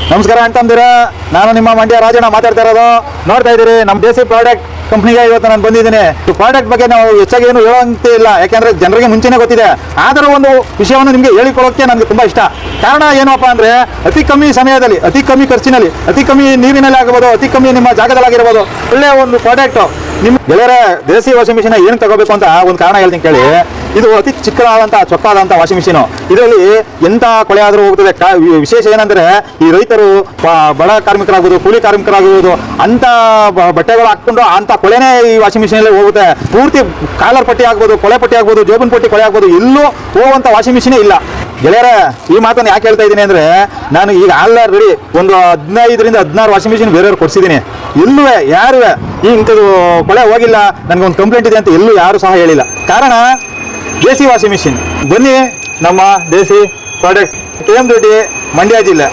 ನಮಸ್ಕಾರ ಅಂತಂದಿರ, ನಾನು ನಿಮ್ಮ ಮಂಡ್ಯ ರಾಜಣ್ಣ ಮಾತಾಡ್ತಾ ಇರೋದು. ನೋಡ್ತಾ ಇದ್ದೀರಿ ನಮ್ಮ ದೇಸಿ ಪ್ರಾಡಕ್ಟ್ ಕಂಪ್ನಿಗೆ ಇವತ್ತು ನಾನು ಬಂದಿದ್ದೀನಿ. ಪ್ರಾಡಕ್ಟ್ ಬಗ್ಗೆ ನಾವು ಹೆಚ್ಚಾಗಿ ಏನು ಹೇಳುವಂತೆ ಇಲ್ಲ, ಯಾಕೆಂದ್ರೆ ಜನರಿಗೆ ಮುಂಚೆನೇ ಗೊತ್ತಿದೆ. ಆದರೂ ಒಂದು ವಿಷಯವನ್ನು ನಿಮಗೆ ಹೇಳಿಕೊಳ್ಳೋಕ್ಕೆ ನನಗೆ ತುಂಬಾ ಇಷ್ಟ. ಕಾರಣ ಏನಪ್ಪ ಅಂದ್ರೆ, ಅತಿ ಕಮ್ಮಿ ಸಮಯದಲ್ಲಿ, ಅತಿ ಕಮ್ಮಿ ಖರ್ಚಿನಲ್ಲಿ, ಅತಿ ಕಮ್ಮಿ ನೀರಿನಲ್ಲಿ ಆಗಬಹುದು, ಅತಿ ಕಮ್ಮಿ ನಿಮ್ಮ ಜಾಗದಲ್ಲಾಗಿರ್ಬೋದು, ಒಳ್ಳೆಯ ಒಂದು ಪ್ರಾಡಕ್ಟ್. ನಿಮ್ಮ ಗೆಳೆಯರೇ, ದೇಸಿ ವಾಷಿಂಗ್ ಮಿಷಿನ್ ಏನು ತಗೋಬೇಕು ಅಂತ ಒಂದು ಕಾರಣ ಹೇಳ್ತೀನಿ ಕೇಳಿ. ಇದು ಅತಿ ಚಿಕ್ಕದಾದಂಥ ಚೊಕ್ಕಾದಂಥ ವಾಷಿಂಗ್ ಮಿಷಿನು. ಇದರಲ್ಲಿ ಎಂಥ ಕೊಳೆ ಆದರೂ ಹೋಗ್ತದೆ. ವಿಶೇಷ ಏನಂದ್ರೆ, ಈ ರೈತರು ಬಡ ಕಾರ್ಮಿಕರಾಗ್ಬೋದು, ಕೂಲಿ ಕಾರ್ಮಿಕರಾಗ್ಬೋದು, ಅಂತ ಬಟ್ಟೆಗಳು ಹಾಕ್ಕೊಂಡು ಅಂತ ಕೊಳೆನೇ ಈ ವಾಷಿಂಗ್ ಮಿಷಿನಲ್ಲಿ ಹೋಗುತ್ತೆ. ಪೂರ್ತಿ ಕಾಲರ್ ಪಟ್ಟಿ ಆಗ್ಬೋದು, ಕೊಳೆ ಪಟ್ಟಿ ಆಗ್ಬೋದು, ಜೋಬನ್ ಪಟ್ಟಿ ಕೊಳೆ ಆಗ್ಬೋದು, ಎಲ್ಲೂ ಹೋಗುವಂಥ ವಾಷಿಂಗ್ ಮಿಷಿನೇ ಇಲ್ಲ. ಗೆಳೆಯರೇ, ಈ ಮಾತನ್ನು ಯಾಕೆ ಹೇಳ್ತಾ ಇದ್ದೀನಿ ಅಂದರೆ, ನಾನು ಈಗ ಆಲ್ರೆಡಿ ಒಂದು 15ರಿಂದ 16 ವಾಷಿಂಗ್ ಮಿಷಿನ್ ಬೇರೆಯವ್ರು ಕೊಡಿಸಿದ್ದೀನಿ. ಎಲ್ಲೂ ಯಾರು ಈ ಇಂಥದ್ದು ಕೊಳೆ ಹೋಗಿಲ್ಲ, ನನಗೊಂದು ಕಂಪ್ಲೇಂಟ್ ಇದೆ ಅಂತ ಎಲ್ಲೂ ಯಾರು ಸಹ ಹೇಳಿಲ್ಲ. ಕಾರಣ ದೇಸಿ ವಾಷಿಂಗ್ ಮಿಷಿನ್. ಬನ್ನಿ, ನಮ್ಮ ದೇಸಿ ಪ್ರಾಡಕ್ಟ್, KM ದೊಡ್ಡಿ, ಮಂಡ್ಯ ಜಿಲ್ಲೆ.